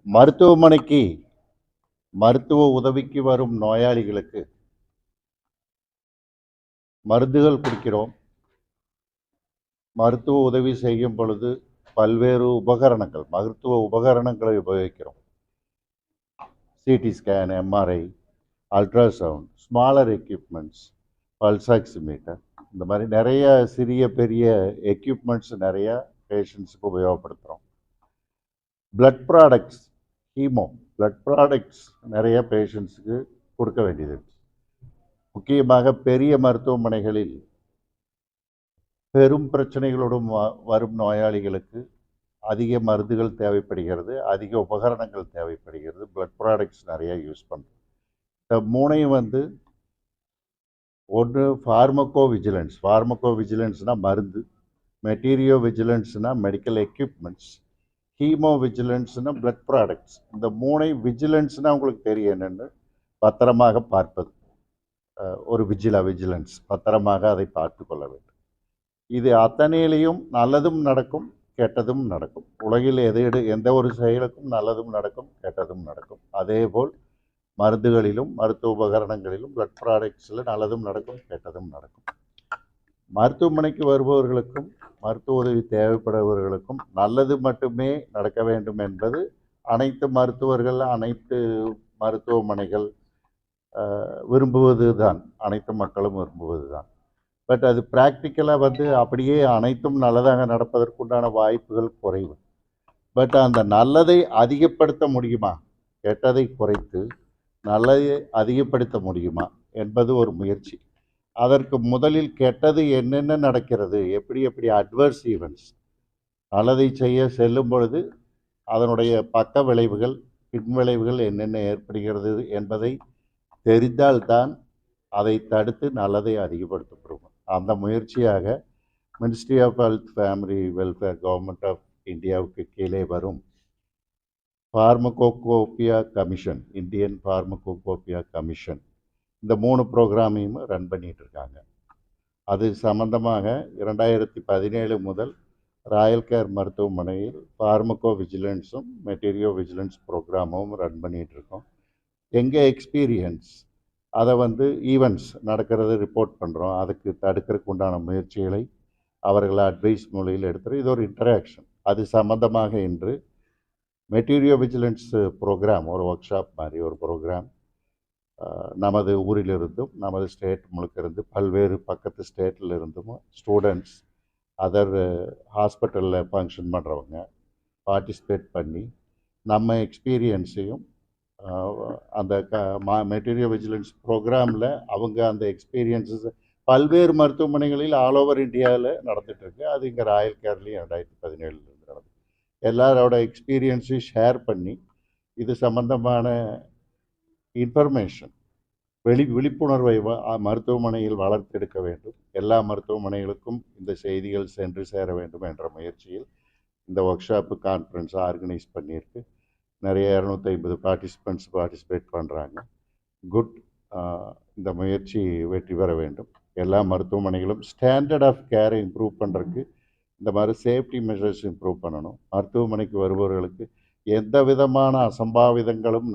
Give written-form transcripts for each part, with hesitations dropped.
மருத்துவமனைக்கு மருத்துவ உதவிக்கு வரும் நோயாளிகளுக்கு மருந்துகள் குடிக்கிறோம். மருத்துவ உதவி செய்யும் பொழுது பல்வேறு உபகரணங்கள், மருத்துவ உபகரணங்களை உபயோகிக்கிறோம். CT scan, MRI, ultrasound, smaller equipments, pulse oximeter, இந்த மாதிரி நிறைய சிறிய பெரிய எக்யூப்மெண்ட்ஸ் நிறைய பேஷண்ட்ஸுக்கு உபயோகப்படுத்துகிறோம். Blood products, haemo blood products நிறைய பேஷண்ட்ஸுக்கு கொடுக்க வேண்டியது. முக்கியமாக பெரிய மருத்துவமனைகளில் பெரும் பிரச்சனைகளோடும் வரும் நோயாளிகளுக்கு அதிக மருந்துகள் தேவைப்படுகிறது, அதிக உபகரணங்கள் தேவைப்படுகிறது. பிளட் ப்ராடக்ட்ஸ் நிறைய யூஸ் பண்ணுறோம். இந்த மூணையும் ஒன்று ஃபார்மகோ விஜிலன்ஸ்னால் மருந்து, மெட்டீரியோ விஜிலன்ஸ்னால் மெடிக்கல் எக்யூப்மெண்ட்ஸ், ஹீமோ விஜிலன்ஸ்னால் பிளட் ப்ராடக்ட்ஸ். இந்த மூணை விஜிலன்ஸ்னால் உங்களுக்கு தெரியும் என்னென்னு, பத்திரமாக பார்ப்பது. ஒரு விஜிலன்ஸ் பத்திரமாக அதை பார்த்து கொள்ள வேண்டும். இது அத்தனையிலையும் நல்லதும் நடக்கும், கெட்டதும் நடக்கும். உலகில் எந்த ஒரு செயலுக்கும் நல்லதும் நடக்கும், கெட்டதும் நடக்கும். அதேபோல் மருந்துகளிலும் மருத்துவ உபகரணங்களிலும் பிளட் ப்ராடக்ட்ஸில் நல்லதும் நடக்கும், கெட்டதும் நடக்கும். மருத்துவமனைக்கு வருபவர்களுக்கும் மருத்துவ உதவி தேவைப்படுபவர்களுக்கும் நல்லது மட்டுமே நடக்க வேண்டும் என்பது அனைத்து மருத்துவர்கள், அனைத்து மருத்துவமனைகள் விரும்புவது தான், அனைத்து மக்களும் விரும்புவது தான். பட் அது ப்ராக்டிக்கலாக அப்படியே அனைத்தும் நல்லதாக நடப்பதற்குண்டான வாய்ப்புகள் குறைவு. பட் அந்த நல்லதை அதிகப்படுத்த முடியுமா, கெட்டதை குறைத்து நல்லதை அதிகப்படுத்த முடியுமா என்பது ஒரு முயற்சி. அதற்கு முதலில் கெட்டது என்னென்ன நடக்கிறது, எப்படி அட்வர்ஸ் ஈவெண்ட்ஸ், நல்லதை செய்ய செல்லும் பொழுது அதனுடைய பக்க விளைவுகள், பின்விளைவுகள் என்னென்ன ஏற்படுகிறது என்பதை தெரிந்தால்தான் அதை தடுத்து நல்லதை அதிகப்படுத்தப்படும். அந்த முயற்சியாக ministry of health family welfare government of இந்தியாவுக்கு கீழே வரும் pharmacopoeia commission, Indian pharmacopoeia commission, இந்த 3 ப்ரோக்ராமையும் ரன் பண்ணிகிட்டு இருக்காங்க. அது சம்பந்தமாக 2017 முதல் ராயல் கேர் மருத்துவமனையில் ஃபார்மகோ விஜிலன்ஸும் மெட்டீரியோ விஜிலன்ஸ் ப்ரோக்ராமும் ரன் பண்ணிகிட்டு இருக்கோம். எங்கள் எக்ஸ்பீரியன்ஸ் அதை ஈவெண்ட்ஸ் நடக்கிறது ரிப்போர்ட் பண்ணுறோம். அதுக்கு தடுக்கிறதுக்கு உண்டான முயற்சிகளை அவர்களை அட்வைஸ் மூலையில் எடுத்துகிறோம். இது ஒரு இன்டராக்ஷன். அது சம்பந்தமாக இன்று மெட்டீரியோ விஜிலன்ஸ் ப்ரோக்ராம், ஒரு ஒர்க் ஷாப் மாதிரி ஒரு ப்ரோக்ராம் நமது ஊரிலிருந்தும் நமது ஸ்டேட் முழுக்க இருந்து பல்வேறு பக்கத்து ஸ்டேட்டில் இருந்தும் ஸ்டூடெண்ட்ஸ், அதர் ஹாஸ்பிட்டலில் ஃபங்க்ஷன் பண்ணுறவங்க பார்ட்டிசிபேட் பண்ணி நம்ம எக்ஸ்பீரியன்ஸையும் அந்த மெட்டீரியோ விஜிலன்ஸ் ப்ரோக்ராமில் அவங்க அந்த எக்ஸ்பீரியன்ஸஸ் பல்வேறு மருத்துவமனைகளில் ஆல் ஓவர் இந்தியாவில் நடந்துகிட்ருக்கு. அது இங்கே ராயல் கேர்லேயும் 2017 நடந்தது. எல்லாரோட எக்ஸ்பீரியன்ஸையும் ஷேர் பண்ணி இது சம்பந்தமான இன்ஃபர்மேஷன், விழிப்புணர்வை மருத்துவமனையில் வளர்த்தெடுக்க வேண்டும். எல்லா மருத்துவமனைகளுக்கும் இந்த செய்திகள் சென்று சேர வேண்டும் என்ற முயற்சியில் இந்த ஒர்க் ஷாப்பு கான்ஃபரன்ஸை ஆர்கனைஸ் பண்ணியிருக்கு. நிறைய 250 பார்ட்டிசிபேட் பண்ணுறாங்க. குட். இந்த முயற்சி வெற்றி பெற வேண்டும். எல்லா மருத்துவமனைகளும் ஸ்டாண்டர்ட் ஆஃப் கேரை இம்ப்ரூவ் பண்ணுறதுக்கு இந்த மாதிரி சேஃப்டி மெஷர்ஸ் இம்ப்ரூவ் பண்ணணும். மருத்துவமனைக்கு வருபவர்களுக்கு எந்த விதமான அசம்பாவிதங்களும்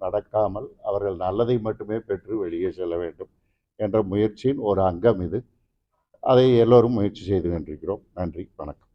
நடக்காமல் அவர்கள் நல்லதை மட்டுமே பெற்று வெளியே செல்ல வேண்டும் என்ற முயற்சியின் ஒரு அங்கம் இது. அதை எல்லோரும் முயற்சி செய்து கொண்டிருக்கிறோம். நன்றி, வணக்கம்.